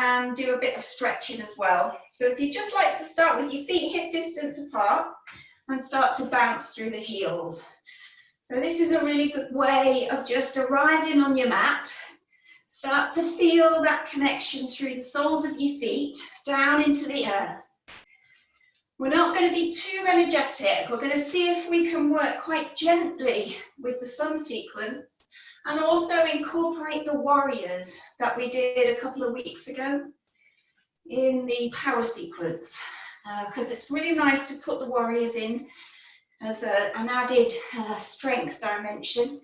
and do a bit of stretching as well. So if you just like to start with your feet hip distance apart and start to bounce through the heels. So this is a really good way of just arriving on your mat. Start to feel that connection through the soles of your feet down into the earth. We're not going to be too energetic. We're going to see if we can work quite gently with the sun sequence and also incorporate the warriors that we did a couple of weeks ago in the power sequence, because it's really nice to put the warriors in as an added strength dimension.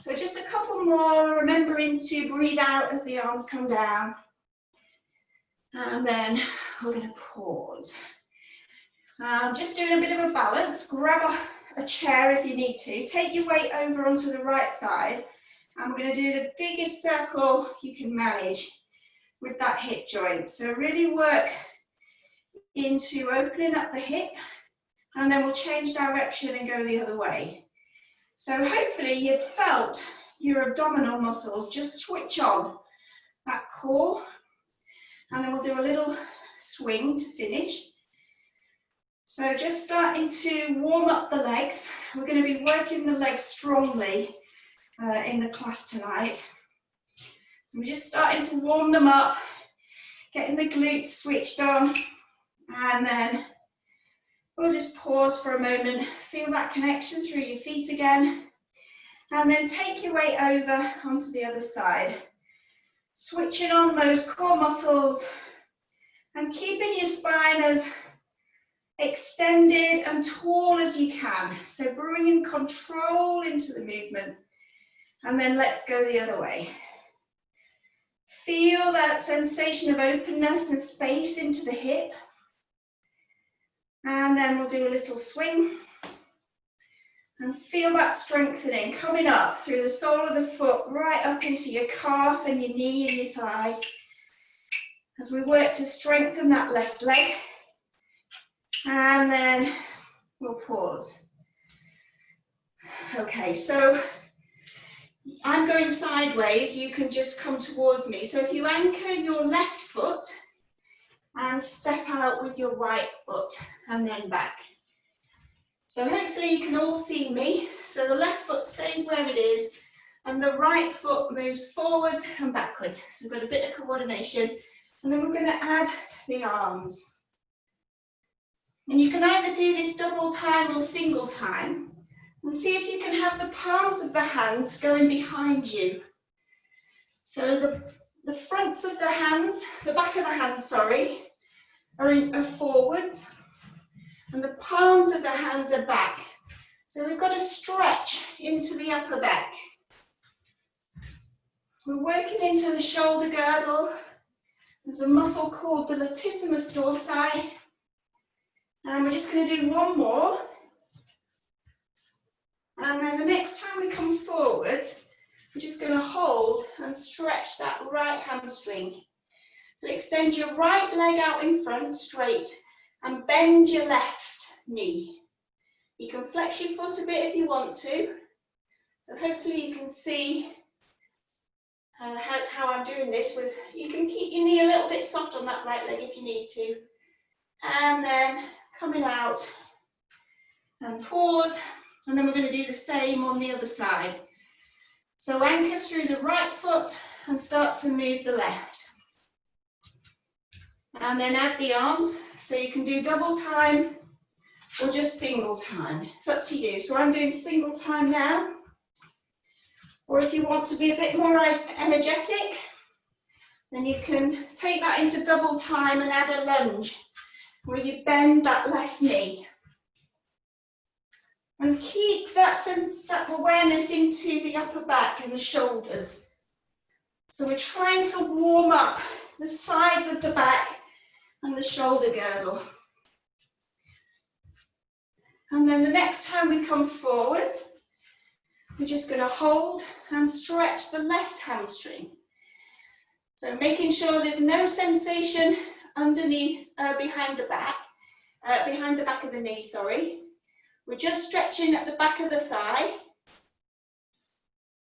So just a couple more, remembering to breathe out as the arms come down. And then we're going to pause. Just doing a bit of a balance. Grab a chair if you need to. Take your weight over onto the right side. And we're going to do the biggest circle you can manage with that hip joint. So really work into opening up the hip. And then we'll change direction and go the other way. So hopefully you've felt your abdominal muscles just switch on that core. And then we'll do a little swing to finish. So just starting to warm up the legs. We're going to be working the legs strongly in the class tonight. We're just starting to warm them up, getting the glutes switched on, and then we'll just pause for a moment, feel that connection through your feet again, and then take your weight over onto the other side. Switching on those core muscles and keeping your spine as extended and tall as you can. So bringing control into the movement, and then let's go the other way. Feel that sensation of openness and space into the hip. And then we'll do a little swing. And feel that strengthening coming up through the sole of the foot, right up into your calf and your knee and your thigh. As we work to strengthen that left leg. And then we'll pause. Okay, so I'm going sideways, you can just come towards me. So if you anchor your left foot and step out with your right foot and then back. So hopefully you can all see me. So the left foot stays where it is and the right foot moves forward and backwards. So we've got a bit of coordination, and then we're going to add the arms. And you can either do this double time or single time, and see if you can have the palms of the hands going behind you. So the fronts of the hands, the back of the hands, sorry, are forwards, and the palms of the hands are back. So we've got to stretch into the upper back. We're working into the shoulder girdle. There's a muscle called the latissimus dorsi. And we're just going to do one more. And then the next time we come forward, we're just going to hold and stretch that right hamstring. So extend your right leg out in front straight and bend your left knee. You can flex your foot a bit if you want to. So hopefully you can see how I'm doing this. You can keep your knee a little bit soft on that right leg if you need to. And then coming out and pause, and then we're going to do the same on the other side. So anchor through the right foot and start to move the left. And then add the arms, so you can do double time or just single time. It's up to you. So I'm doing single time now. Or if you want to be a bit more energetic, then you can take that into double time and add a lunge, where you bend that left knee. And keep that sense, that awareness into the upper back and the shoulders. So we're trying to warm up the sides of the back and the shoulder girdle. And then the next time we come forward, we're just going to hold and stretch the left hamstring. So making sure there's no sensation underneath, behind the back of the knee, sorry. We're just stretching at the back of the thigh.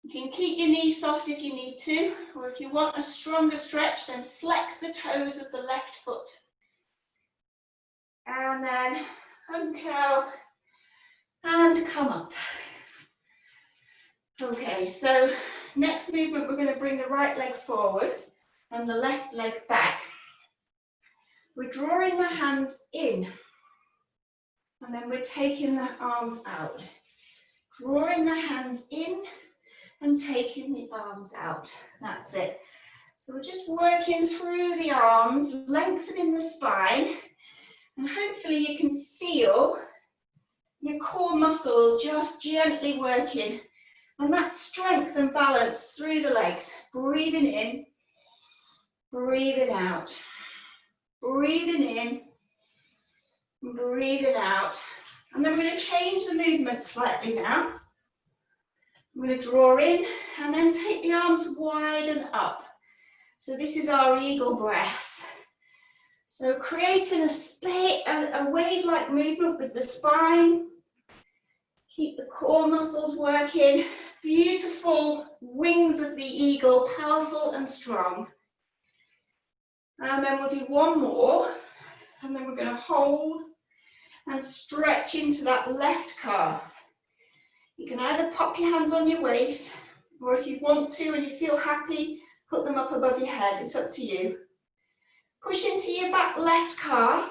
You can keep your knees soft if you need to, or if you want a stronger stretch, then flex the toes of the left foot. And then uncurl and come up. Okay, so next movement, we're going to bring the right leg forward and the left leg back. We're drawing the hands in, and then we're taking the arms out. Drawing the hands in and taking the arms out. That's it. So we're just working through the arms, lengthening the spine, and hopefully you can feel your core muscles just gently working, and that strength and balance through the legs. Breathing in, breathing out, breathing in, breathing out. And then we're going to change the movement slightly now. I'm going to draw in and then take the arms wide and up. So this is our eagle breath. So creating a wave-like movement with the spine. Keep the core muscles working. Beautiful wings of the eagle, powerful and strong. And then we'll do one more. And then we're going to hold and stretch into that left calf. You can either pop your hands on your waist, or if you want to and you feel happy, put them up above your head. It's up to you. Push into your back left calf.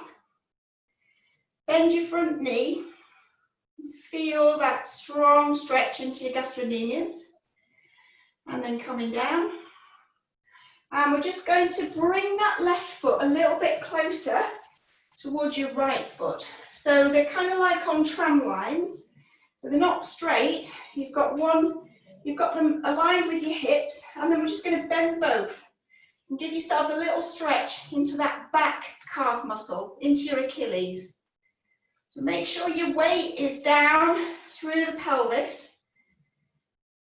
Bend your front knee. Feel that strong stretch into your gastrocnemius. And then coming down. And we're just going to bring that left foot a little bit closer towards your right foot. So they're kind of like on tram lines. So they're not straight. You've got them aligned with your hips, and then we're just going to bend both and give yourself a little stretch into that back calf muscle, into your Achilles. So make sure your weight is down through the pelvis,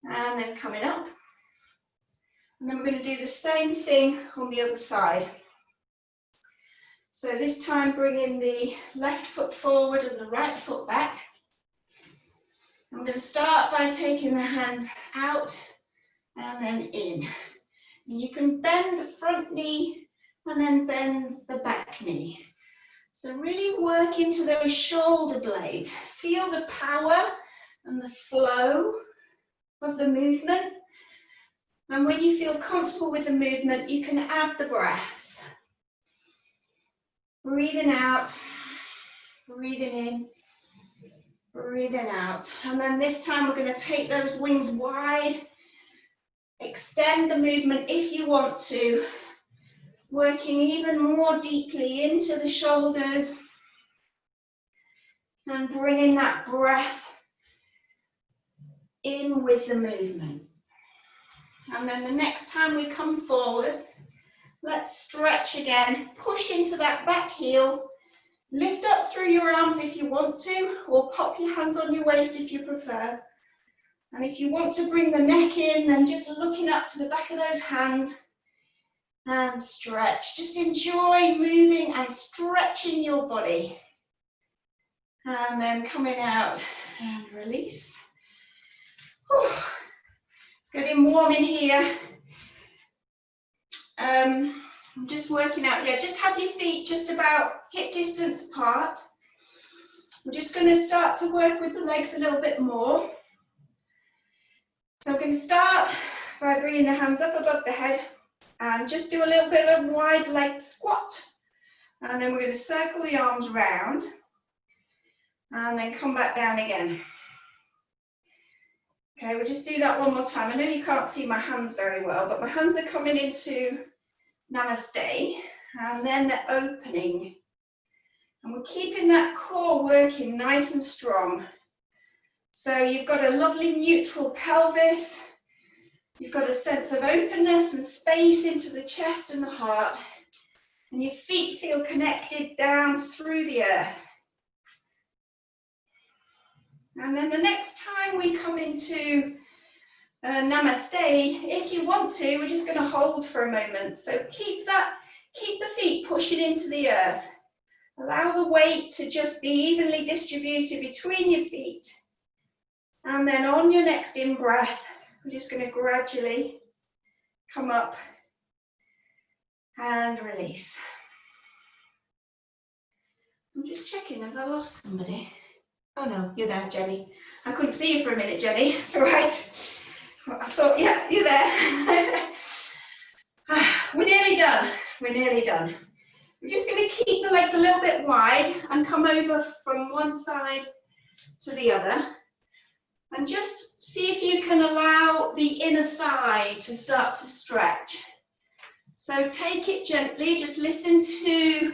and then coming up. And then we're going to do the same thing on the other side. So this time bringing the left foot forward and the right foot back. I'm going to start by taking the hands out and then in. And you can bend the front knee and then bend the back knee. So really work into those shoulder blades. Feel the power and the flow of the movement. And when you feel comfortable with the movement, you can add the breath. Breathing out, breathing in, breathing out. And then this time we're going to take those wings wide. Extend the movement if you want to. Working even more deeply into the shoulders. And bringing that breath in with the movement. And then the next time we come forward, let's stretch again. Push into that back heel. Lift up through your arms if you want to, or pop your hands on your waist if you prefer. And if you want to bring the neck in, then just looking up to the back of those hands and stretch. Just enjoy moving and stretching your body. And then coming out and release. Whew. It's getting warm in here. I'm just working out, yeah, just have your feet just about hip distance apart. We're just going to start to work with the legs a little bit more. So I'm going to start by bringing the hands up above the head and just do a little bit of a wide leg squat. And then we're going to circle the arms round and then come back down again. Okay, we'll just do that one more time. I know you can't see my hands very well, but my hands are coming into Namaste, and then they're opening. And we're keeping that core working nice and strong. So you've got a lovely neutral pelvis. You've got a sense of openness and space into the chest and the heart. And your feet feel connected down through the earth. And then the next time we come into Namaste, if you want to, we're just going to hold for a moment. So keep the feet pushing into the earth. Allow the weight to just be evenly distributed between your feet. And then on your next in-breath, We're just going to gradually come up and release. I'm just checking, have I lost somebody? Oh no, you're there, Jenny. I couldn't see you for a minute, Jenny. It's all right. I thought, yeah, you're there. We're nearly done. We're nearly done. We're just going to keep the legs a little bit wide and come over from one side to the other. And just see if you can allow the inner thigh to start to stretch. So take it gently, just listen to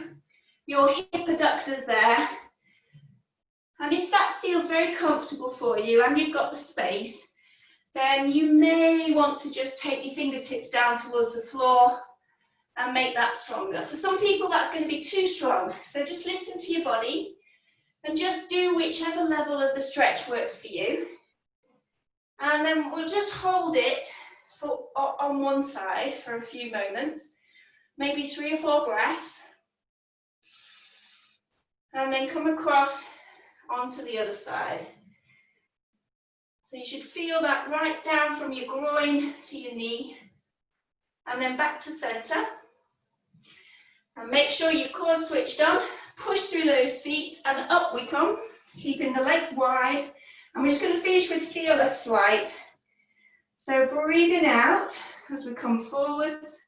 your hip adductors there. And if that feels very comfortable for you and you've got the space, then you may want to just take your fingertips down towards the floor and make that stronger. For some people, that's going to be too strong. So just listen to your body and just do whichever level of the stretch works for you. And then we'll just hold it on one side for a few moments, maybe 3 or 4 breaths. And then come across onto the other side. So you should feel that right down from your groin to your knee. And then back to center. And make sure your core switched on. Push through those feet and up we come, keeping the legs wide. And we're just going to finish with fearless flight. So breathing out as we come forwards.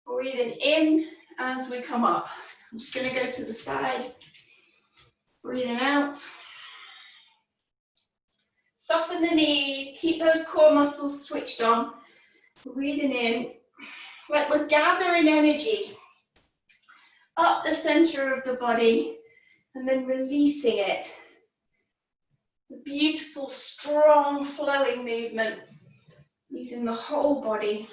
Breathing in as we come up. I'm just going to go to the side. Breathing out. Soften the knees, keep those core muscles switched on. Breathing in, like we're gathering energy up the center of the body and then releasing it. A beautiful, strong, flowing movement using the whole body.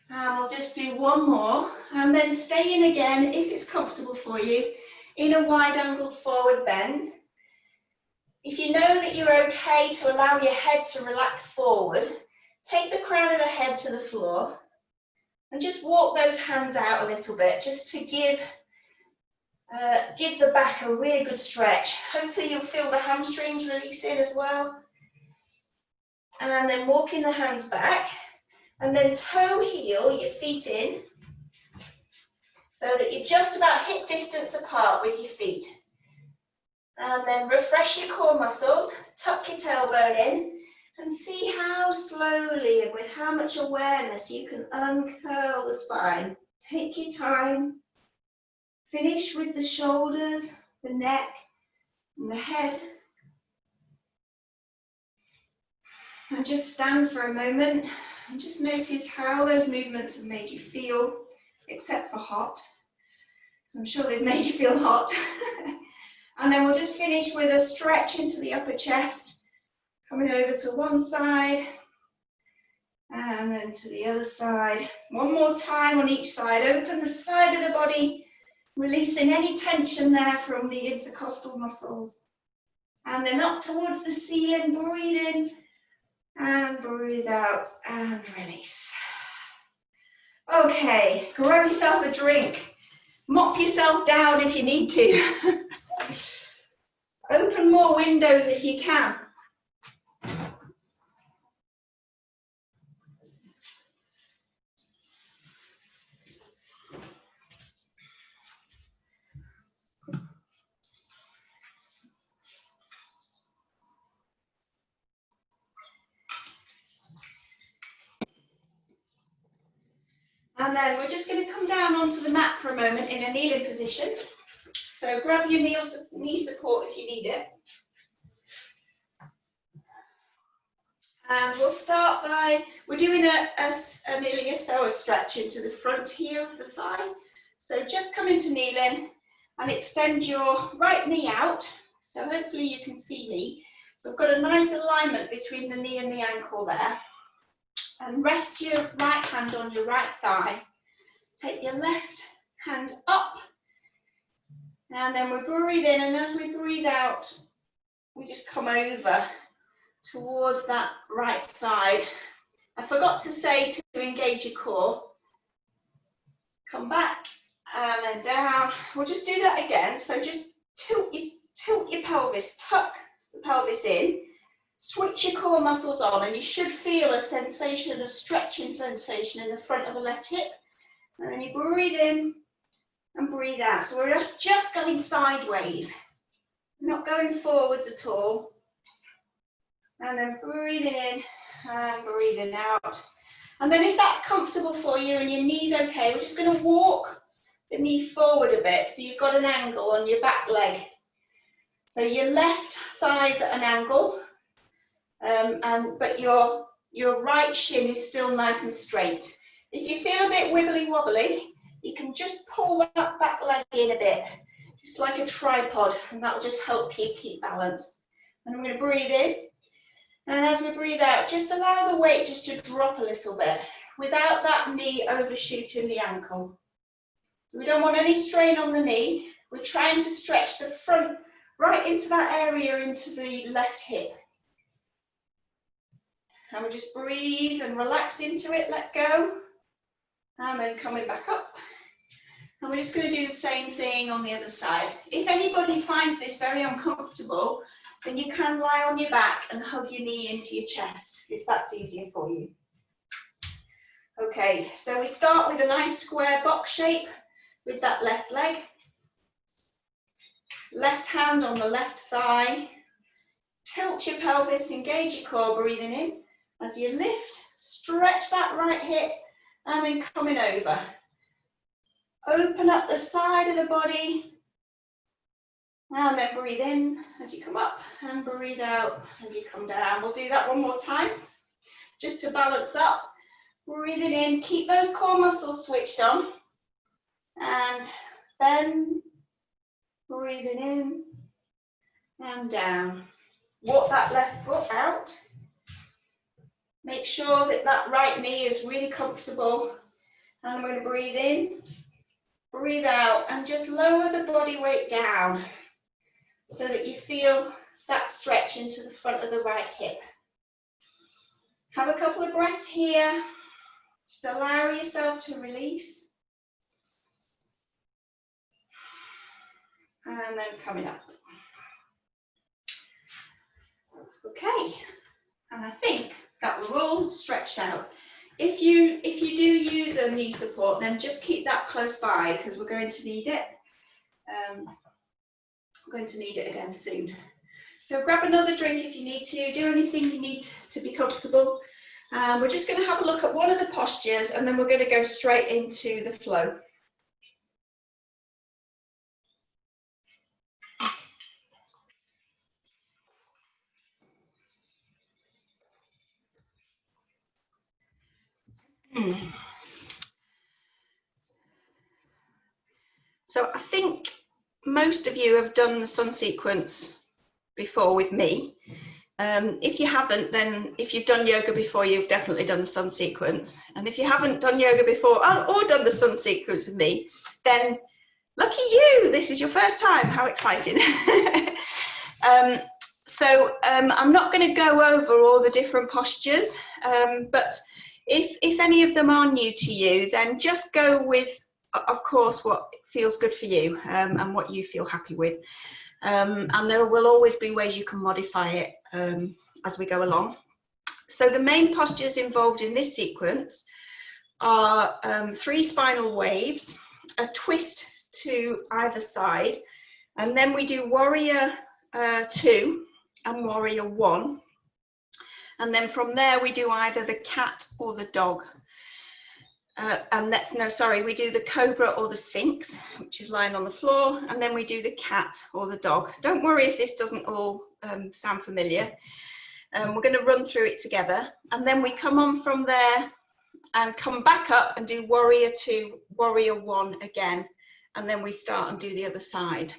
And we'll just do one more and then stay in again, if it's comfortable for you, in a wide angled forward bend. If you know that you're okay to allow your head to relax forward, take the crown of the head to the floor and just walk those hands out a little bit, just to give the back a really good stretch. Hopefully you'll feel the hamstrings releasing as well. And then walking the hands back. And then toe heel your feet in so that you're just about hip distance apart with your feet. And then refresh your core muscles, tuck your tailbone in and see how slowly and with how much awareness you can uncurl the spine. Take your time. Finish with the shoulders, the neck and the head. And just stand for a moment. And just notice how those movements have made you feel, except for hot. So I'm sure they've made you feel hot. And then we'll just finish with a stretch into the upper chest, coming over to one side and then to the other side. One more time on each side. Open the side of the body, releasing any tension there from the intercostal muscles. And then up towards the ceiling, breathe in. And breathe out and release. Okay, grab yourself a drink. Mop yourself down if you need to. Open more windows if you can. And then we're just going to come down onto the mat for a moment in a kneeling position. So grab your knee support if you need it. And we'll start by, we're doing nearly a psoas stretch into the front here of the thigh. So just come into kneeling and extend your right knee out. So hopefully you can see me. So I've got a nice alignment between the knee and the ankle there. And rest your right hand on your right thigh. Take your left hand up. And then we breathe in, and as we breathe out, we just come over towards that right side. I forgot to say to engage your core. Come back and then down. We'll just do that again. So just tilt your pelvis, tuck the pelvis in, switch your core muscles on, and you should feel a sensation, a stretching sensation in the front of the left hip. And then you breathe in and breathe out. So we're just going sideways, not going forwards at all. And then breathing in and breathing out. And then if that's comfortable for you and your knee's okay, we're just going to walk the knee forward a bit so you've got an angle on your back leg. So your left thigh's at an angle, but your right shin is still nice and straight. If you feel a bit wibbly wobbly, you can just pull that back leg in a bit, just like a tripod, and that'll just help you keep balance. And I'm going to breathe in, and as we breathe out, just allow the weight just to drop a little bit without that knee overshooting the ankle. So we don't want any strain on the knee. We're trying to stretch the front right into that area, into the left hip. And we just breathe and relax into it, let go, and then coming back up. And we're just going to do the same thing on the other side. If anybody finds this very uncomfortable, then you can lie on your back and hug your knee into your chest, if that's easier for you. Okay, so we start with a nice square box shape with that left leg. Left hand on the left thigh. Tilt your pelvis, engage your core, breathing in. As you lift, stretch that right hip, and then coming over. Open up the side of the body, and then breathe in as you come up, and breathe out as you come down. We'll do that one more time, just to balance up. Breathing in, keep those core muscles switched on, and bend, breathing in, and down. Walk that left foot out. Make sure that that right knee is really comfortable. And I'm going to breathe in, breathe out, and just lower the body weight down so that you feel that stretch into the front of the right hip. Have a couple of breaths here. Just allow yourself to release. And then coming up. Okay, and I think that we're all stretched out. If you do use a knee support, then just keep that close by because we're going to need it. We're going to need it again soon. So grab another drink if you need to. Do anything you need to be comfortable. We're just going to have a look at one of the postures, and then we're going to go straight into the flow. So I think most of you have done the sun sequence before with me. If you haven't, then if you've done yoga before, you've definitely done the sun sequence. And if you haven't done yoga before or done the sun sequence with me, then lucky you, this is your first time. How exciting. I'm not going to go over all the different postures, but if any of them are new to you, then just go with, of course, what feels good for you and what you feel happy with. And there will always be ways you can modify it as we go along. So the main postures involved in this sequence are 3 spinal waves, a twist to either side, and then we do warrior 2 and warrior 1. And then from there we do either the cat or the dog. We do the cobra or the Sphinx, which is lying on the floor, and then we do the cat or the dog. Don't worry if this doesn't all sound familiar. We're going to run through it together, and then we come on from there and come back up and do warrior 2, warrior 1 again, and then we start and do the other side.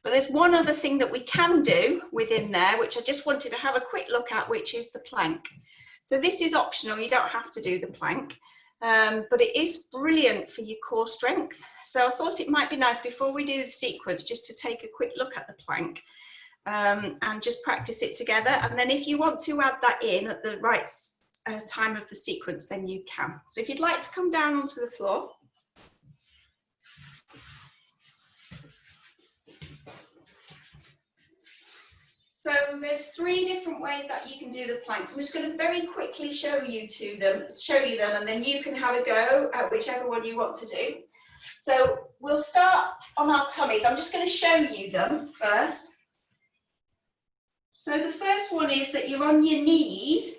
But there's one other thing that we can do within there, which I just wanted to have a quick look at, which is the plank. So this is optional, you don't have to do the plank. But it is brilliant for your core strength. So I thought it might be nice before we do the sequence just to take a quick look at the plank and just practice it together. And then if you want to add that in at the right time of the sequence, then you can. So if you'd like to come down onto the floor. So there's 3 different ways that you can do the planks. I'm just going to very quickly show you them, and then you can have a go at whichever one you want to do. So we'll start on our tummies. I'm just going to show you them first. So the first one is that you're on your knees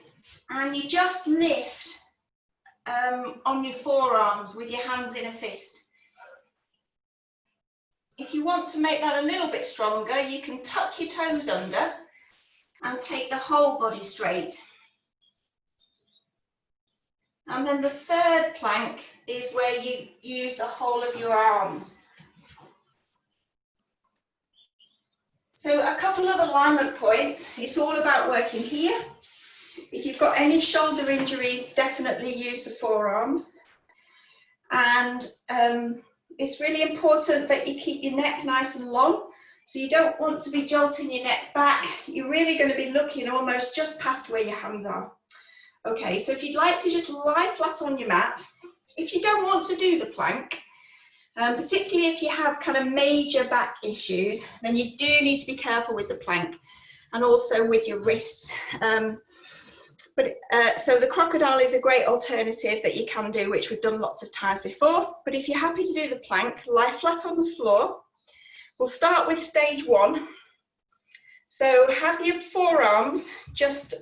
and you just lift on your forearms with your hands in a fist. If you want to make that a little bit stronger, you can tuck your toes under and take the whole body straight. And then the third plank is where you use the whole of your arms. So a couple of alignment points. It's all about working here. If you've got any shoulder injuries, definitely use the forearms. And it's really important that you keep your neck nice and long. So you don't want to be jolting your neck back. You're really going to be looking almost just past where your hands are. Okay, so if you'd like to just lie flat on your mat, if you don't want to do the plank, particularly if you have kind of major back issues, then you do need to be careful with the plank and also with your wrists. So the crocodile is a great alternative that you can do, which we've done lots of times before. But if you're happy to do the plank, lie flat on the floor. We'll start with stage 1. So have your forearms just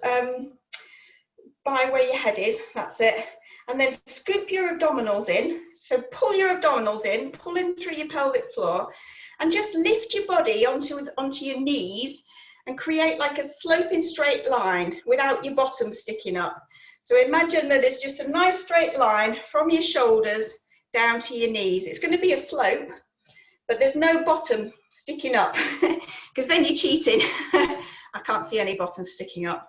by where your head is, that's it. And then scoop your abdominals in. So pull your abdominals in, pull in through your pelvic floor, and just lift your body onto your knees and create like a sloping straight line without your bottom sticking up. So imagine that it's just a nice straight line from your shoulders down to your knees. It's going to be a slope, but there's no bottom sticking up because then you're cheating. I can't see any bottom sticking up.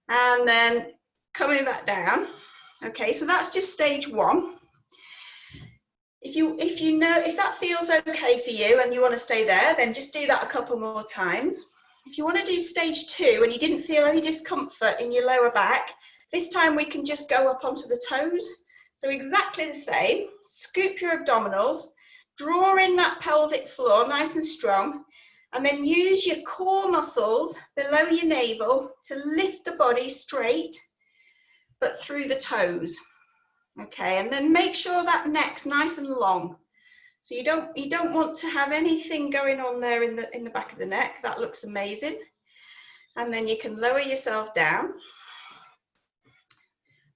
And then coming back down. Okay, so that's just stage 1. If that feels okay for you and you want to stay there, then just do that a couple more times. If you want to do stage 2 and you didn't feel any discomfort in your lower back, this time we can just go up onto the toes. So exactly the same, scoop your abdominals, draw in that pelvic floor nice and strong, and then use your core muscles below your navel to lift the body straight, but through the toes. Okay, and then make sure that neck's nice and long. So you don't want to have anything going on there in the back of the neck. That looks amazing. And then you can lower yourself down.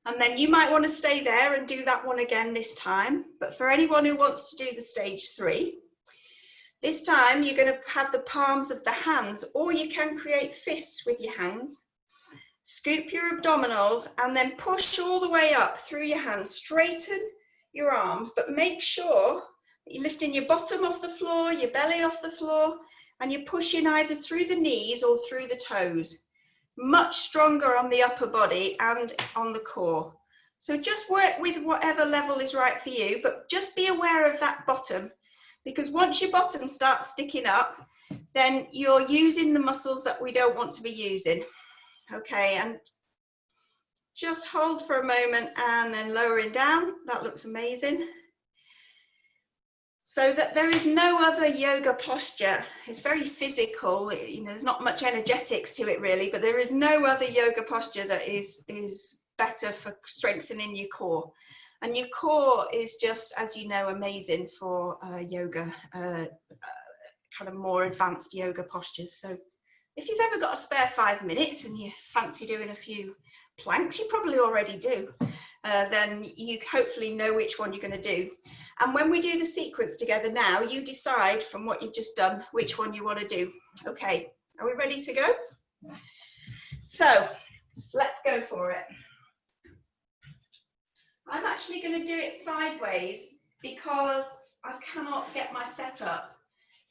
And then you might want to stay there and do that one again this time. But for anyone who wants to do the stage 3, this time you're going to have the palms of the hands, or you can create fists with your hands. Scoop your abdominals and then push all the way up through your hands. Straighten your arms, but make sure that you're lifting your bottom off the floor, your belly off the floor, and you're pushing either through the knees or through the toes. Much stronger on the upper body and on the core. So just work with whatever level is right for you, but just be aware of that bottom, because once your bottom starts sticking up, then you're using the muscles that we don't want to be using. Okay, and just hold for a moment and then lowering down. That looks amazing. So that there is no other yoga posture. It's very physical, you know, there's not much energetics to it really, but there is no other yoga posture that is better for strengthening your core. And your core is just, as you know, amazing for yoga, kind of more advanced yoga postures. So if you've ever got a spare 5 minutes and you fancy doing a few planks, you probably already do, then you hopefully know which one you're going to do. And when we do the sequence together now, you decide from what you've just done which one you want to do. Okay, are we ready to go? So let's go for it. I'm actually going to do it sideways because I cannot get my setup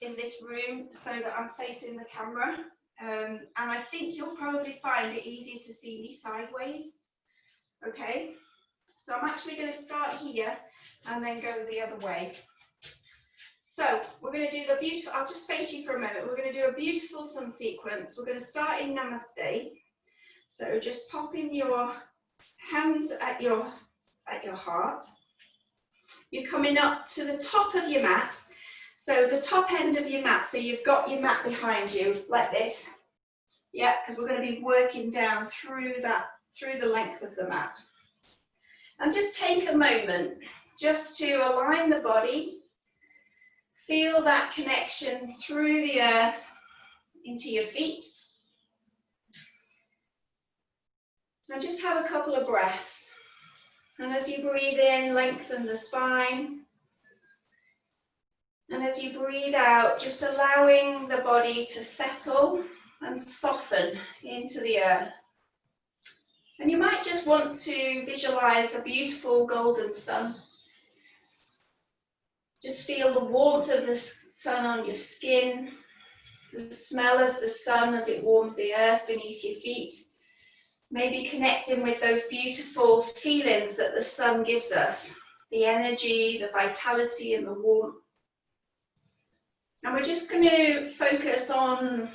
in this room so that I'm facing the camera. And I think you'll probably find it easier to see me sideways. Okay, so I'm actually going to start here and then go the other way. So we're going to do the beautiful, I'll just face you for a moment. We're going to do a beautiful sun sequence. We're going to start in Namaste. So just popping your hands at your heart. You're coming up to the top of your mat. So the top end of your mat, so you've got your mat behind you like this. Yeah, because we're going to be working down through the length of the mat. And just take a moment just to align the body, feel that connection through the earth into your feet. And just have a couple of breaths. And as you breathe in, lengthen the spine. And as you breathe out, just allowing the body to settle and soften into the earth. And you might just want to visualize a beautiful golden sun. Just feel the warmth of the sun on your skin, the smell of the sun as it warms the earth beneath your feet. Maybe connecting with those beautiful feelings that the sun gives us, the energy, the vitality and the warmth. And we're just going to focus on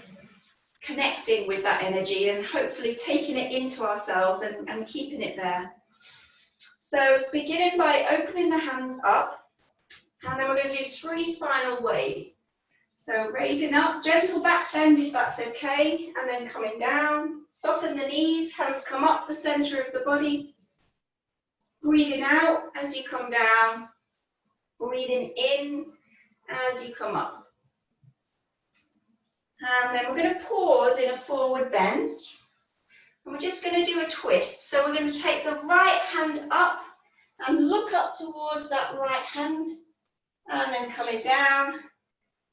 connecting with that energy and hopefully taking it into ourselves and keeping it there. So beginning by opening the hands up, and then we're going to do 3 spinal waves. So raising up, gentle back bend if that's okay, and then coming down, soften the knees, hands come up the center of the body, breathing out as you come down, breathing in as you come up. And then we're going to pause in a forward bend, and we're just going to do a twist. So we're going to take the right hand up and look up towards that right hand, and then coming down,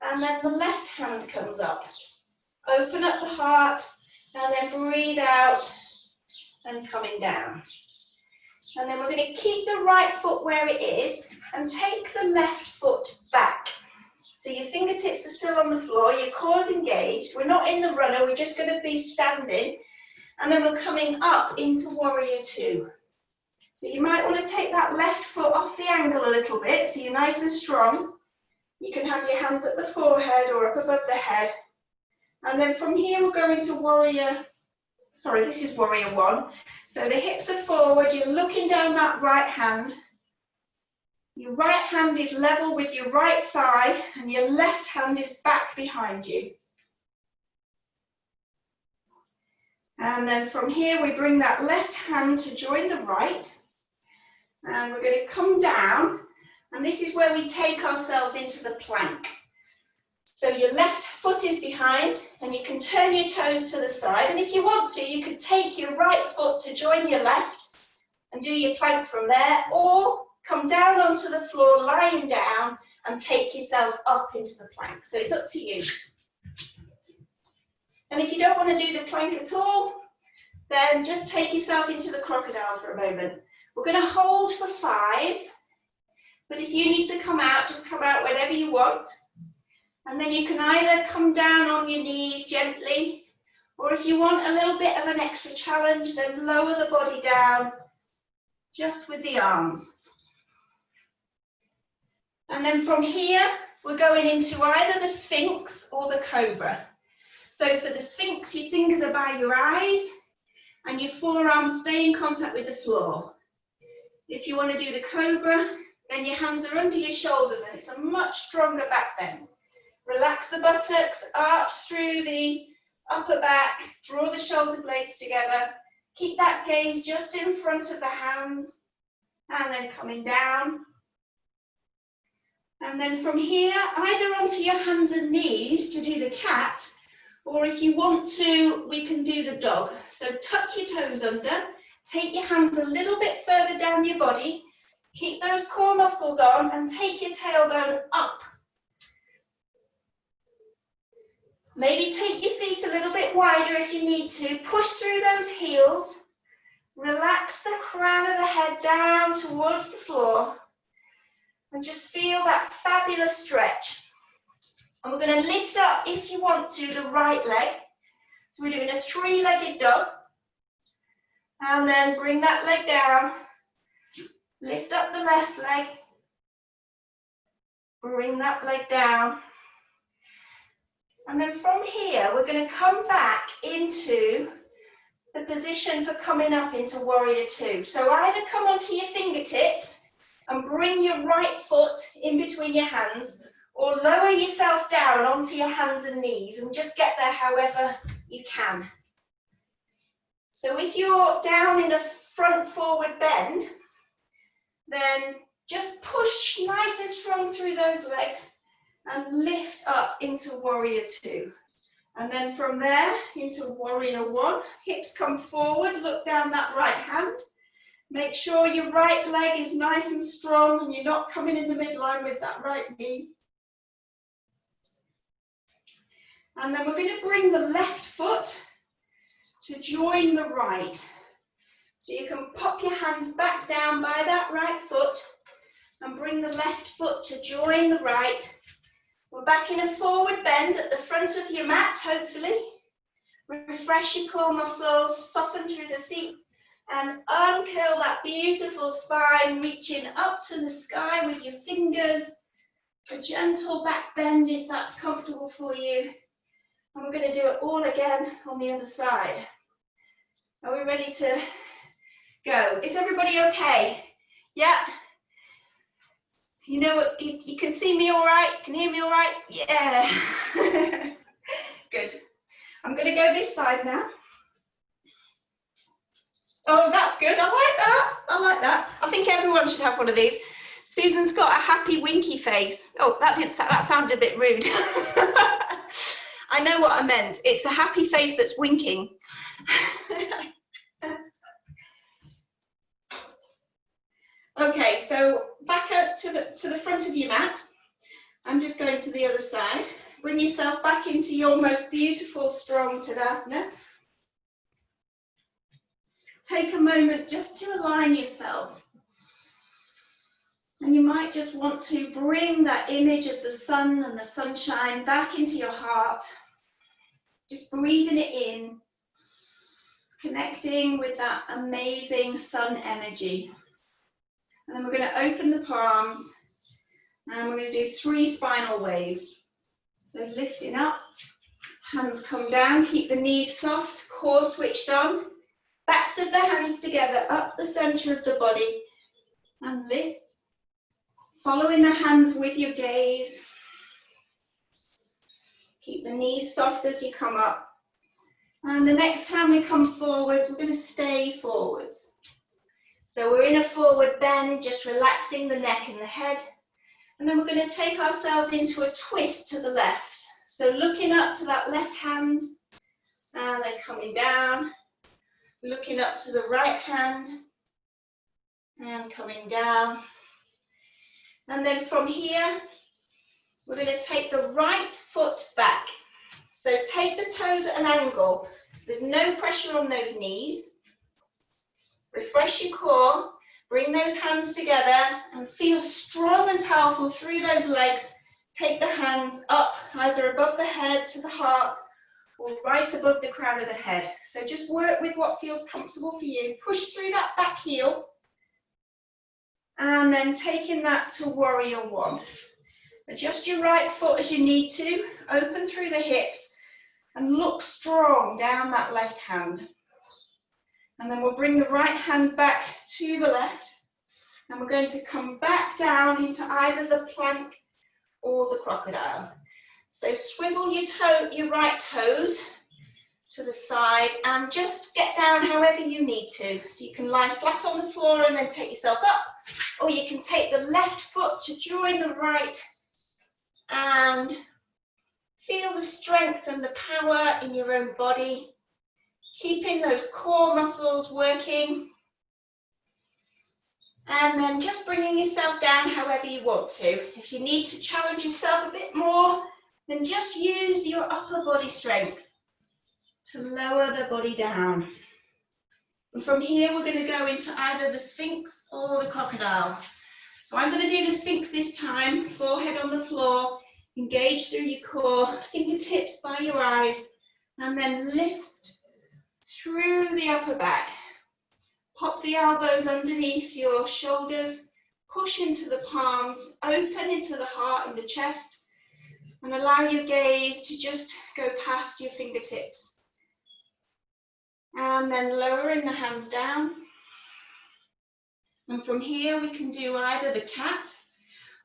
and then the left hand comes up. Open up the heart, and then breathe out, and coming down. And then we're going to keep the right foot where it is, and take the left foot back. So your fingertips are still on the floor, your core's engaged. We're not in the runner, we're just going to be standing. And then we're coming up into warrior 2. So you might want to take that left foot off the ankle a little bit, so you're nice and strong. You can have your hands at the forehead or up above the head. And then from here we're going to warrior 1. So the hips are forward, you're looking down that right hand. Your right hand is level with your right thigh, and your left hand is back behind you. And then from here we bring that left hand to join the right. And we're going to come down, and this is where we take ourselves into the plank. So your left foot is behind, and you can turn your toes to the side. And if you want to, you could take your right foot to join your left and do your plank from there, or come down onto the floor, lying down, and take yourself up into the plank. So it's up to you. And if you don't want to do the plank at all, then just take yourself into the crocodile for a moment. We're going to hold for 5, but if you need to come out, just come out whenever you want. And then you can either come down on your knees gently, or if you want a little bit of an extra challenge, then lower the body down just with the arms. And then from here, we're going into either the Sphinx or the Cobra. So for the Sphinx, your fingers are by your eyes, and your forearms stay in contact with the floor. If you want to do the Cobra, then your hands are under your shoulders, and it's a much stronger back bend. Relax the buttocks, arch through the upper back, draw the shoulder blades together. Keep that gaze just in front of the hands, and then coming down. And then from here, either onto your hands and knees to do the cat, or if you want to, we can do the dog. So tuck your toes under, take your hands a little bit further down your body, keep those core muscles on, and take your tailbone up. Maybe take your feet a little bit wider if you need to. Push through those heels. Relax the crown of the head down towards the floor. And just feel that fabulous stretch. And we're going to lift up, if you want to, the right leg. So we're doing a 3-legged dog. And then bring that leg down. Lift up the left leg. Bring that leg down. And then from here, we're going to come back into the position for coming up into warrior 2. So either come onto your fingertips and bring your right foot in between your hands, or lower yourself down onto your hands and knees and just get there however you can. So if you're down in a front forward bend, then just push nice and strong through those legs and lift up into warrior two. And then from there into warrior one, hips come forward, look down that right hand. Make sure your right leg is nice and strong and you're not coming in the midline with that right knee. And then we're going to bring the left foot to join the right. So you can pop your hands back down by that right foot and bring the left foot to join the right. We're back in a forward bend at the front of your mat, hopefully. Refresh your core muscles, soften through the feet, and uncurl that beautiful spine, reaching up to the sky with your fingers. A gentle back bend if that's comfortable for you. And we're going to do it all again on the other side. Are we ready to go? Is everybody okay? Yeah? You know what, you can see me all right? Can hear me all right? Yeah. Good. I'm going to go this side now. Oh, that's good. I like that. I like that. I think everyone should have one of these. Susan's got a happy winky face. Oh, that sounded a bit rude. I know what I meant. It's a happy face that's winking. Okay, so back up to the front of your mat. I'm just going to the other side. Bring yourself back into your most beautiful, strong Tadasana. Take a moment just to align yourself. And you might just want to bring that image of the sun and the sunshine back into your heart. Just breathing it in, connecting with that amazing sun energy. And then we're going to open the palms and we're going to do 3 spinal waves. So lifting up, hands come down, keep the knees soft, core switched on, backs of the hands together up the center of the body and lift. Following the hands with your gaze. Keep the knees soft as you come up. And the next time we come forwards, we're going to stay forwards. So we're in a forward bend, just relaxing the neck and the head. And then we're going to take ourselves into a twist to the left. So looking up to that left hand, and then coming down. Looking up to the right hand, and coming down. And then from here, we're going to take the right foot back. So take the toes at an angle. There's no pressure on those knees. Refresh your core. Bring those hands together and feel strong and powerful through those legs. Take the hands up, either above the head to the heart or right above the crown of the head. So just work with what feels comfortable for you. Push through that back heel. And then taking that to warrior one. Adjust your right foot as you need to. Open through the hips and look strong down that left hand. And then we'll bring the right hand back to the left. And we're going to come back down into either the plank or the crocodile. So swivel your right toes to the side and just get down however you need to. So you can lie flat on the floor and then take yourself up, or you can take the left foot to join the right and feel the strength and the power in your own body, keeping those core muscles working. And then just bringing yourself down however you want to. If you need to challenge yourself a bit more, then just use your upper body strength to lower the body down. And from here, we're going to go into either the Sphinx or the crocodile. So I'm going to do the Sphinx this time, forehead on the floor, engage through your core, fingertips by your eyes, and then lift through the upper back. Pop the elbows underneath your shoulders, push into the palms, open into the heart and the chest, and allow your gaze to just go past your fingertips. And then lowering the hands down. And from here we can do either the cat,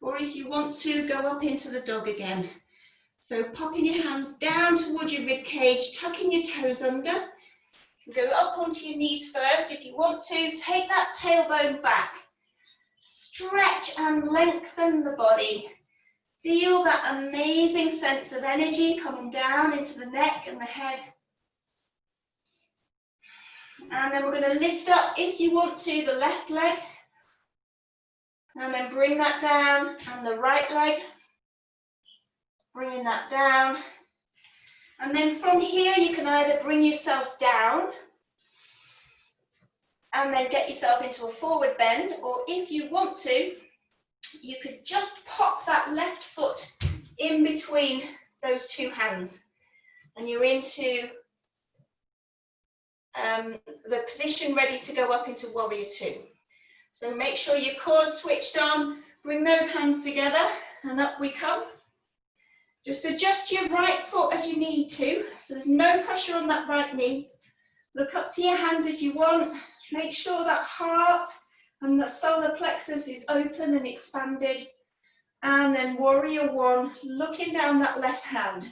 or if you want to, go up into the dog again. So popping your hands down towards your rib cage, tucking your toes under. Go up onto your knees first if you want to. Take that tailbone back. Stretch and lengthen the body. Feel that amazing sense of energy coming down into the neck and the head. And then we're going to lift up, if you want to, the left leg. And then bring that down, and the right leg. Bringing that down. And then from here, you can either bring yourself down and then get yourself into a forward bend, or if you want to, you could just pop that left foot in between those two hands. And you're into the position ready to go up into warrior two. So make sure your core's switched on, bring those hands together, and up we come. Just adjust your right foot as you need to, so there's no pressure on that right knee. Look up to your hands if you want. Make sure that heart and the solar plexus is open and expanded. And then warrior one, looking down that left hand.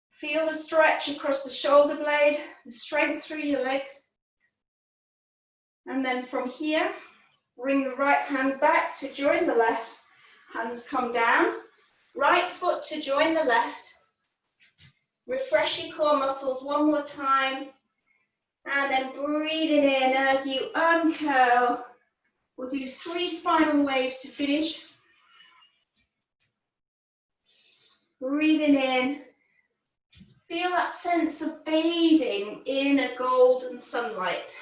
Feel the stretch across the shoulder blade, the strength through your legs. And then from here, bring the right hand back to join the left. Hands come down. Right foot to join the left. Refresh your core muscles one more time. And then breathing in as you uncurl. We'll do 3 spinal waves to finish. Breathing in. Feel that sense of bathing in a golden sunlight.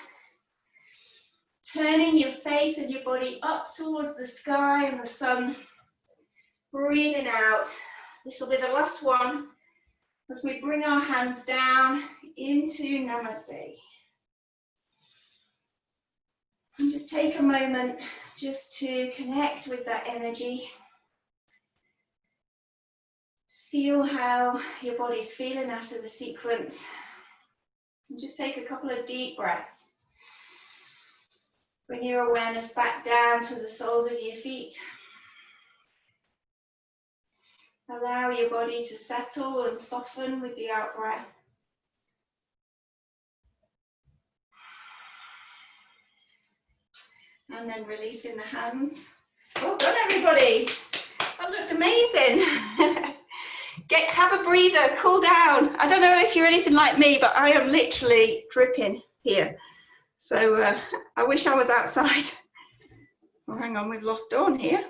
Turning your face and your body up towards the sky and the sun. Breathing out. This will be the last one as we bring our hands down into Namaste. And just take a moment just to connect with that energy. Just feel how your body's feeling after the sequence. And just take a couple of deep breaths. Bring your awareness back down to the soles of your feet. Allow your body to settle and soften with the out breath. And then releasing the hands. Well done, everybody. That looked amazing. Have a breather, cool down. I don't know if you're anything like me, but I am literally dripping here. So I wish I was outside. Oh, hang on, we've lost Dawn here.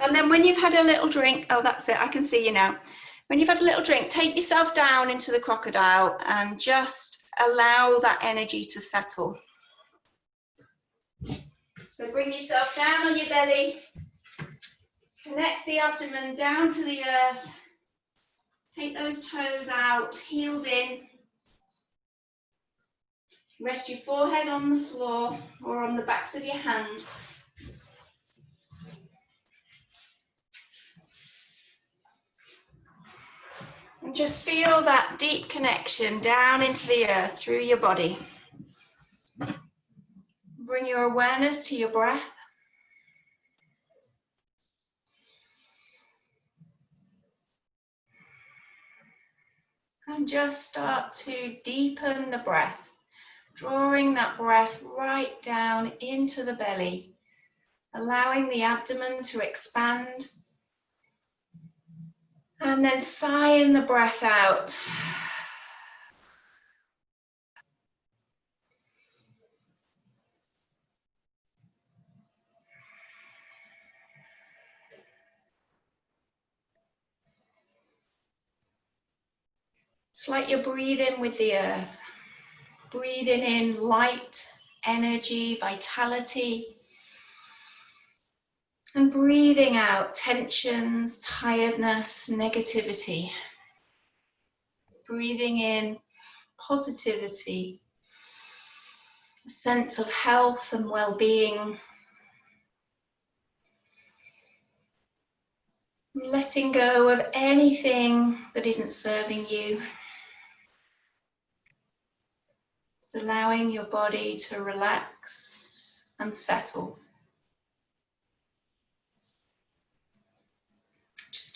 And then when you've had a little drink, oh, that's it, I can see you now. When you've had a little drink, take yourself down into the crocodile and just allow that energy to settle. So bring yourself down on your belly, connect the abdomen down to the earth, take those toes out, heels in, rest your forehead on the floor or on the backs of your hands. And just feel that deep connection down into the earth through your body. Bring your awareness to your breath. And just start to deepen the breath, drawing that breath right down into the belly, allowing the abdomen to expand. And then sighing the breath out. It's like you're breathing with the earth. Breathing in light, energy, vitality. And breathing out tensions, tiredness, negativity. Breathing in positivity, a sense of health and well-being. Letting go of anything that isn't serving you. It's allowing your body to relax and settle.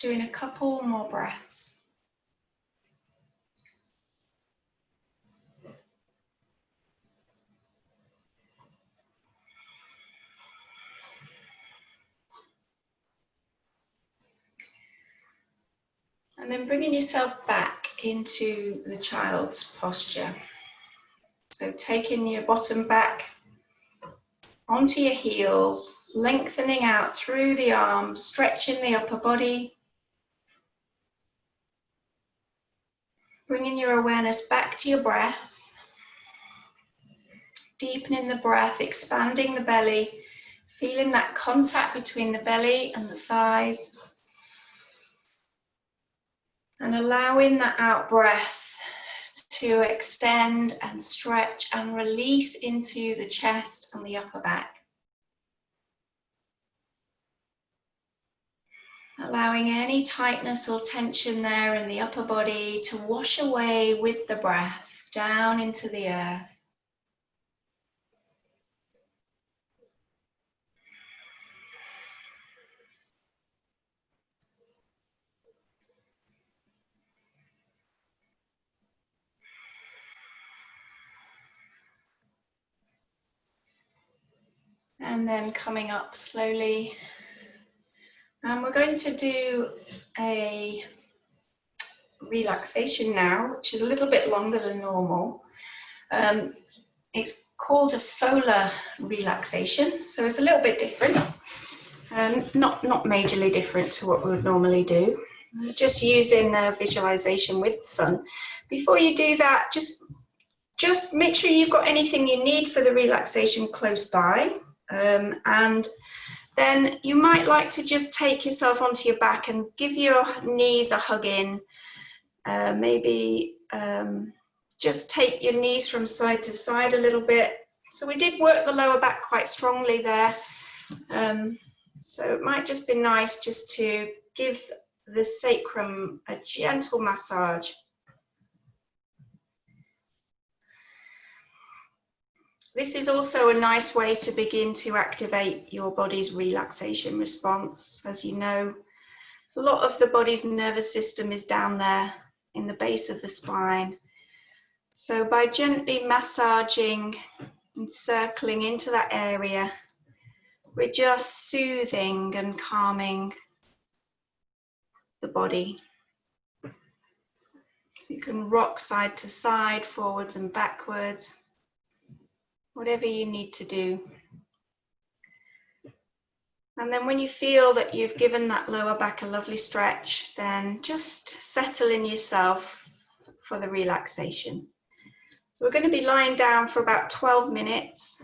doing a couple more breaths. And then bringing yourself back into the child's posture. So taking your bottom back onto your heels, lengthening out through the arms, stretching the upper body. Bringing your awareness back to your breath. Deepening the breath, expanding the belly, feeling that contact between the belly and the thighs. And allowing that out breath to extend and stretch and release into the chest and the upper back. Allowing any tightness or tension there in the upper body to wash away with the breath down into the earth. And then coming up slowly. And we're going to do a relaxation now, which is a little bit longer than normal. It's called a solar relaxation, so it's a little bit different. Not majorly different to what we would normally do. Just using visualization with the sun. Before you do that, just make sure you've got anything you need for the relaxation close by. And then you might like to just take yourself onto your back and give your knees a hug in. Maybe just take your knees from side to side a little bit. So we did work the lower back quite strongly there. So it might just be nice just to give the sacrum a gentle massage. This is also a nice way to begin to activate your body's relaxation response. As you know, a lot of the body's nervous system is down there in the base of the spine. So by gently massaging and circling into that area, we're just soothing and calming the body. So you can rock side to side, forwards and backwards, whatever you need to do. And then when you feel that you've given that lower back a lovely stretch, then just settle in yourself for the relaxation. So we're going to be lying down for about 12 minutes.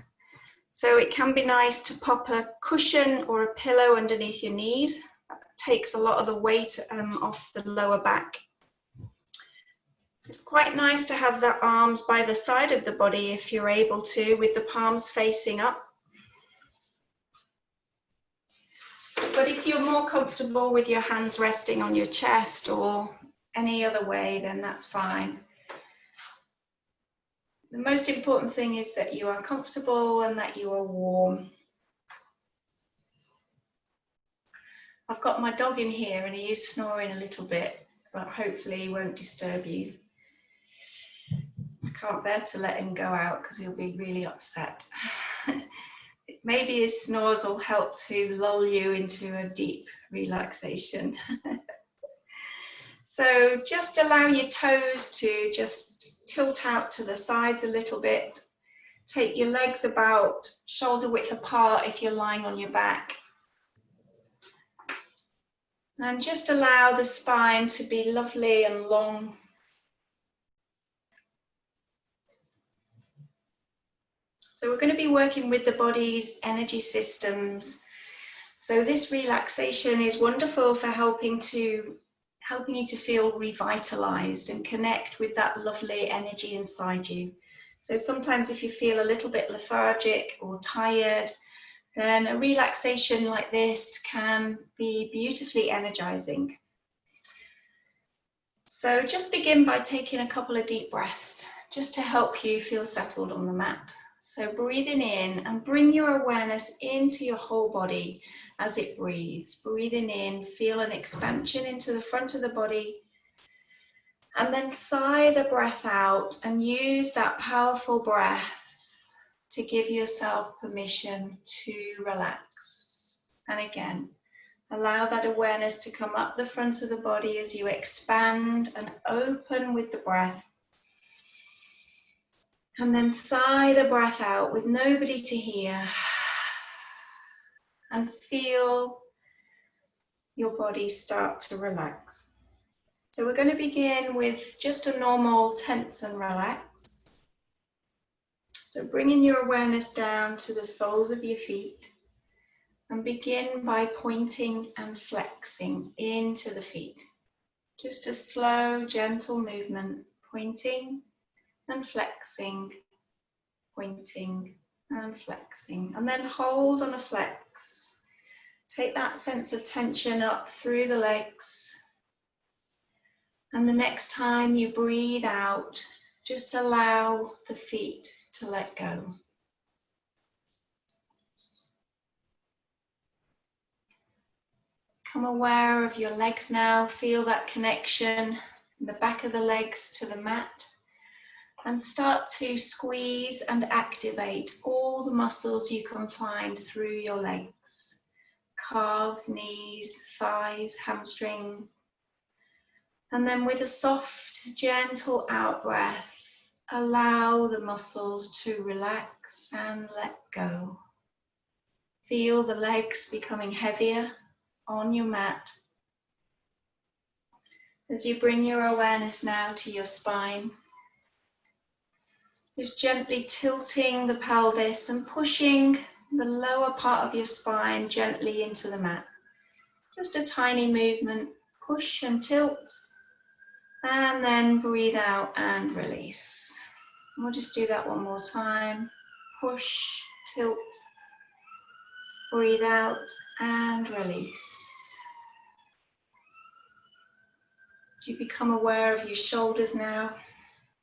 So it can be nice to pop a cushion or a pillow underneath your knees. That takes a lot of the weight off the lower back. It's quite nice to have the arms by the side of the body if you're able to, with the palms facing up. But if you're more comfortable with your hands resting on your chest or any other way, then that's fine. The most important thing is that you are comfortable and that you are warm. I've got my dog in here and he is snoring a little bit, but hopefully he won't disturb you. I can't bear to let him go out because he'll be really upset. Maybe his snores will help to lull you into a deep relaxation. So just allow your toes to just tilt out to the sides a little bit. Take your legs about shoulder width apart if you're lying on your back. And just allow the spine to be lovely and long. So we're going to be working with the body's energy systems. So this relaxation is wonderful for helping you to feel revitalized and connect with that lovely energy inside you. So sometimes if you feel a little bit lethargic or tired, then a relaxation like this can be beautifully energizing. So just begin by taking a couple of deep breaths, just to help you feel settled on the mat. So breathing in and bring your awareness into your whole body as it breathes. Breathing in, feel an expansion into the front of the body. And then sigh the breath out and use that powerful breath to give yourself permission to relax. And again, allow that awareness to come up the front of the body as you expand and open with the breath. And then sigh the breath out with nobody to hear. And feel your body start to relax. So we're going to begin with just a normal tense and relax. So bringing your awareness down to the soles of your feet. And begin by pointing and flexing into the feet. Just a slow, gentle movement, pointing and flexing, pointing and flexing. And then hold on a flex. Take that sense of tension up through the legs. And the next time you breathe out, just allow the feet to let go. Become aware of your legs now. Feel that connection in the back of the legs to the mat. And start to squeeze and activate all the muscles you can find through your legs. Calves, knees, thighs, hamstrings. And then with a soft, gentle out breath, allow the muscles to relax and let go. Feel the legs becoming heavier on your mat. As you bring your awareness now to your spine, just gently tilting the pelvis and pushing the lower part of your spine gently into the mat. Just a tiny movement, push and tilt, and then breathe out and release. And we'll just do that one more time. Push, tilt, breathe out and release. As you become aware of your shoulders now,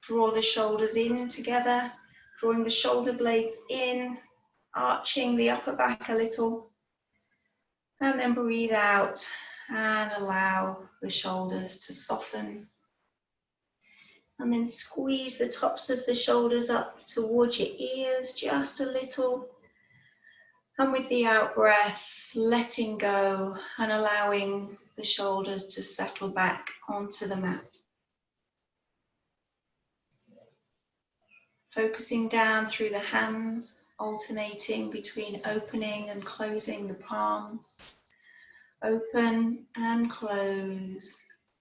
draw the shoulders in together, drawing the shoulder blades in, arching the upper back a little, and then breathe out and allow the shoulders to soften. And then squeeze the tops of the shoulders up towards your ears just a little. And with the out breath, letting go and allowing the shoulders to settle back onto the mat. Focusing down through the hands, alternating between opening and closing the palms. Open and close,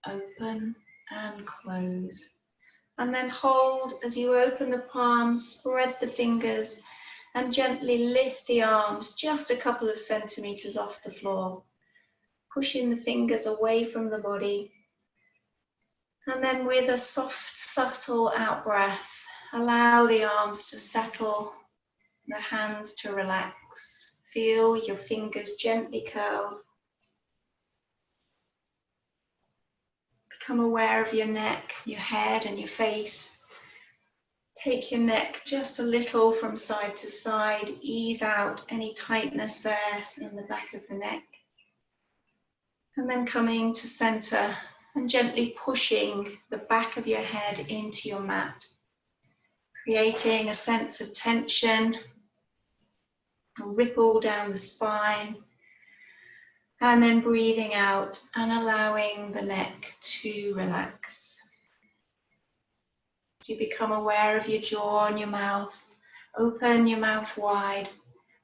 open and close. And then hold as you open the palms, spread the fingers, and gently lift the arms just a couple of centimeters off the floor. Pushing the fingers away from the body. And then with a soft, subtle out breath, allow the arms to settle, the hands to relax. Feel your fingers gently curl. Become aware of your neck, your head and your face. Take your neck just a little from side to side. Ease out any tightness there in the back of the neck. And then coming to center and gently pushing the back of your head into your mat. Creating a sense of tension, a ripple down the spine. And then breathing out and allowing the neck to relax. As you become aware of your jaw and your mouth, open your mouth wide,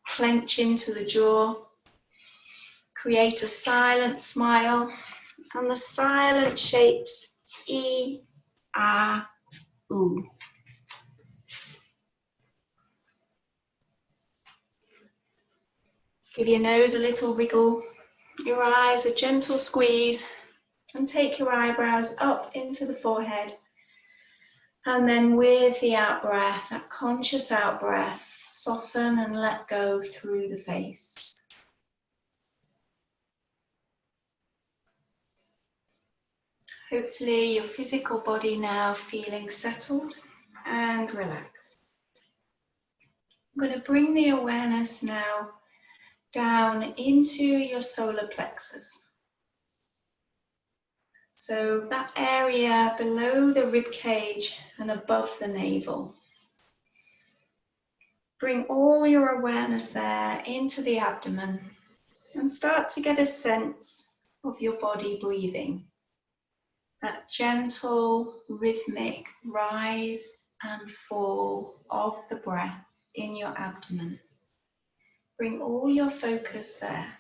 clench into the jaw, create a silent smile, and the silent shapes E, A, U. Give your nose a little wriggle, your eyes a gentle squeeze, and take your eyebrows up into the forehead. And then with the out breath, that conscious out breath, soften and let go through the face. Hopefully your physical body now feeling settled and relaxed. I'm going to bring the awareness now down into your solar plexus. So that area below the rib cage and above the navel. Bring all your awareness there into the abdomen and start to get a sense of your body breathing. That gentle, rhythmic rise and fall of the breath in your abdomen. Bring all your focus there.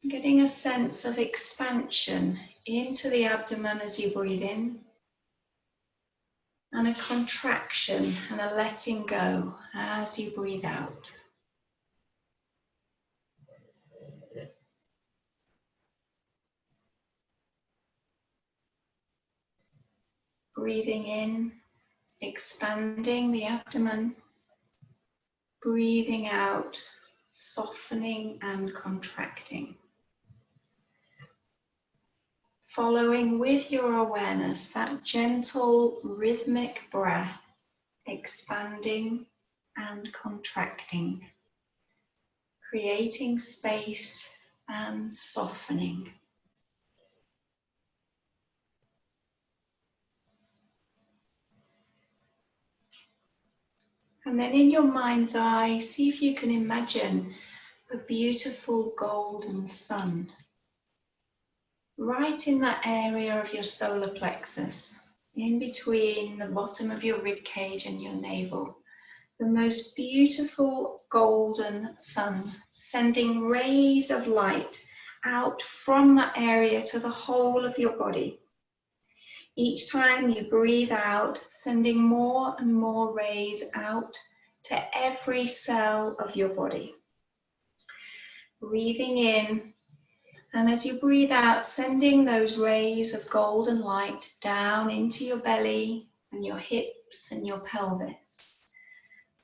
Getting a sense of expansion into the abdomen as you breathe in, and a contraction and a letting go as you breathe out. Breathing in, expanding the abdomen. Breathing out, softening and contracting. Following with your awareness that gentle rhythmic breath, expanding and contracting, creating space and softening. And then in your mind's eye, see if you can imagine a beautiful golden sun right in that area of your solar plexus, in between the bottom of your rib cage and your navel. The most beautiful golden sun, sending rays of light out from that area to the whole of your body. Each time you breathe out, sending more and more rays out to every cell of your body. Breathing in, and as you breathe out, sending those rays of golden light down into your belly and your hips and your pelvis.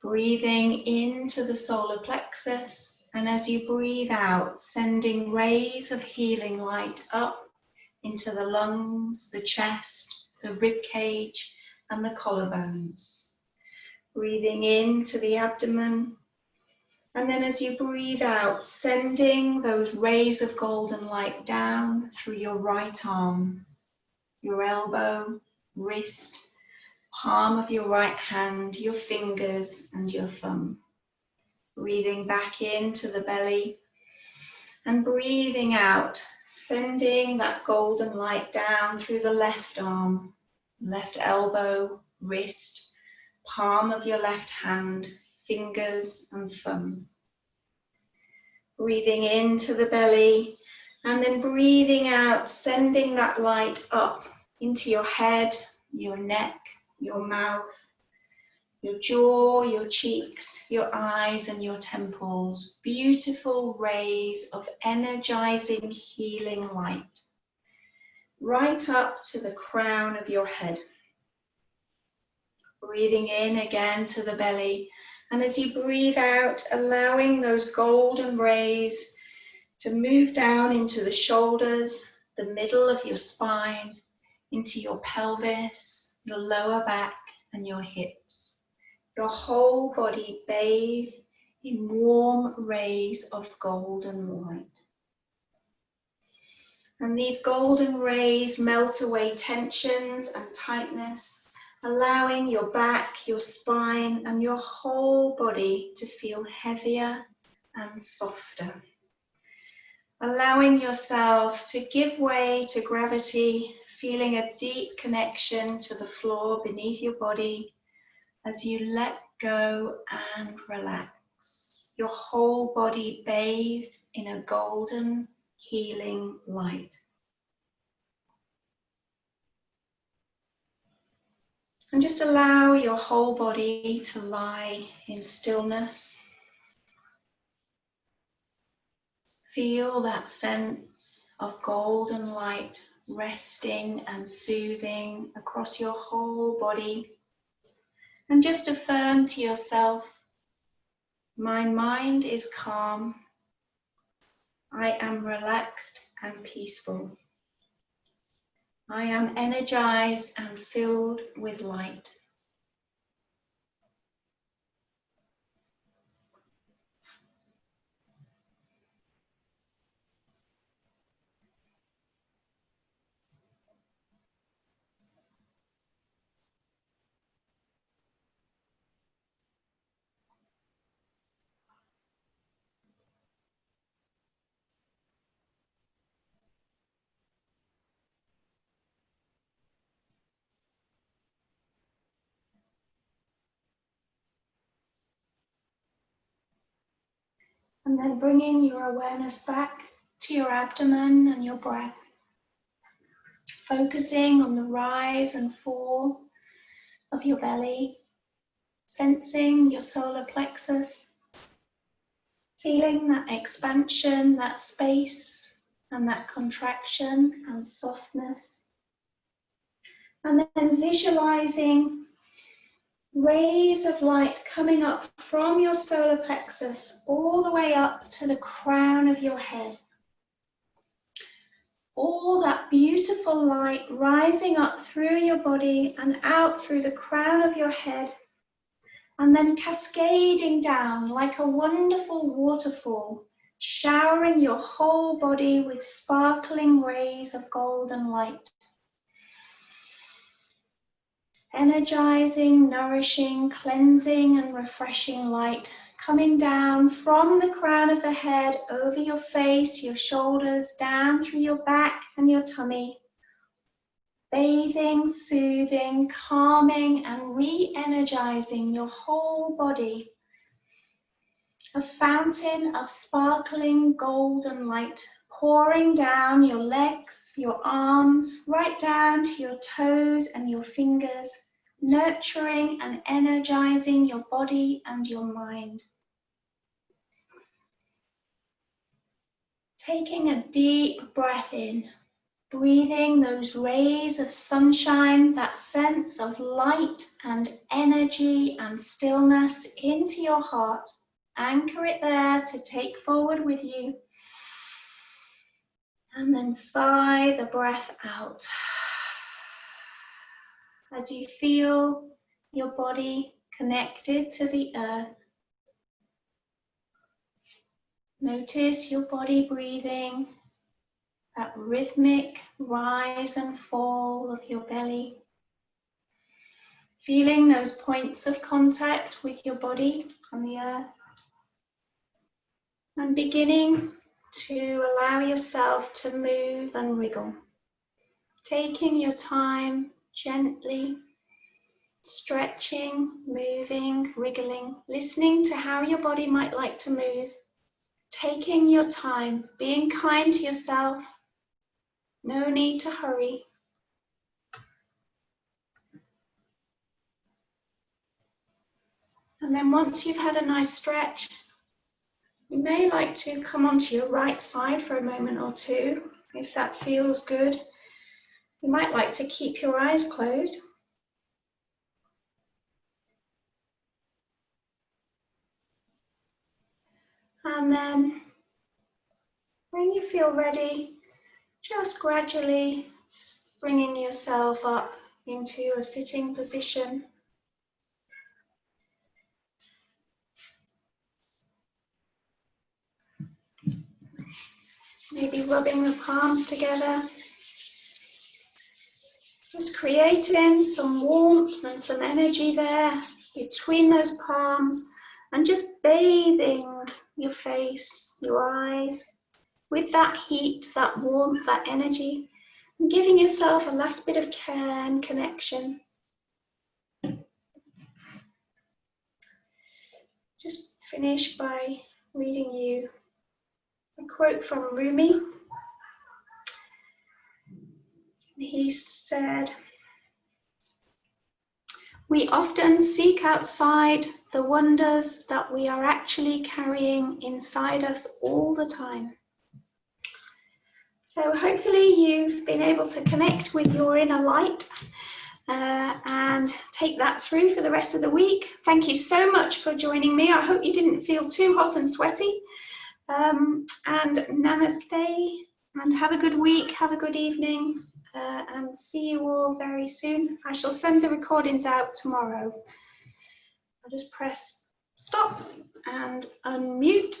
Breathing into the solar plexus, and as you breathe out, sending rays of healing light up into the lungs, the chest, the rib cage, and the collarbones. Breathing into the abdomen, and then as you breathe out, sending those rays of golden light down through your right arm, your elbow, wrist, palm of your right hand, your fingers, and your thumb. Breathing back into the belly and breathing out, sending that golden light down through the left arm, left elbow, wrist, palm of your left hand, fingers and thumb. Breathing into the belly and then breathing out, sending that light up into your head, your neck, your mouth, your jaw, your cheeks, your eyes and your temples. Beautiful rays of energizing, healing light. Right up to the crown of your head. Breathing in again to the belly. And as you breathe out, allowing those golden rays to move down into the shoulders, the middle of your spine, into your pelvis, your lower back and your hips. Your whole body bathed in warm rays of golden light. And these golden rays melt away tensions and tightness, allowing your back, your spine, and your whole body to feel heavier and softer. Allowing yourself to give way to gravity, feeling a deep connection to the floor beneath your body as you let go and relax. Your whole body bathed in a golden, healing light. And just allow your whole body to lie in stillness. Feel that sense of golden light resting and soothing across your whole body. And just affirm to yourself, my mind is calm. I am relaxed and peaceful. I am energized and filled with light. And then bringing your awareness back to your abdomen and your breath. Focusing on the rise and fall of your belly. Sensing your solar plexus. Feeling that expansion, that space, and that contraction and softness. And then visualizing rays of light coming up from your solar plexus all the way up to the crown of your head. All that beautiful light rising up through your body and out through the crown of your head, and then cascading down like a wonderful waterfall, showering your whole body with sparkling rays of golden light. Energizing, nourishing, cleansing and refreshing light coming down from the crown of the head over your face, your shoulders, down through your back and your tummy. Bathing, soothing, calming and re-energizing your whole body. A fountain of sparkling golden light pouring down your legs, your arms, right down to your toes and your fingers, nurturing and energizing your body and your mind. Taking a deep breath in, breathing those rays of sunshine, that sense of light and energy and stillness into your heart. Anchor it there to take forward with you. And then sigh the breath out. As you feel your body connected to the earth. Notice your body breathing, that rhythmic rise and fall of your belly. Feeling those points of contact with your body on the earth. And beginning to allow yourself to move and wriggle. Taking your time gently, stretching, moving, wriggling, listening to how your body might like to move. Taking your time, being kind to yourself. No need to hurry. And then once you've had a nice stretch, you may like to come onto your right side for a moment or two, if that feels good. You might like to keep your eyes closed. And then, when you feel ready, just gradually bringing yourself up into a sitting position. Maybe rubbing the palms together. Just creating some warmth and some energy there between those palms and just bathing your face, your eyes with that heat, that warmth, that energy, and giving yourself a last bit of care and connection. Just finish by reading you a quote from Rumi. He said, "We often seek outside the wonders that we are actually carrying inside us all the time." So hopefully you've been able to connect with your inner light and take that through for the rest of the week. Thank you so much for joining me. I hope you didn't feel too hot and sweaty. And namaste, and have a good week, have a good evening, and see you all very soon. I shall send the recordings out tomorrow. I'll just press stop and unmute.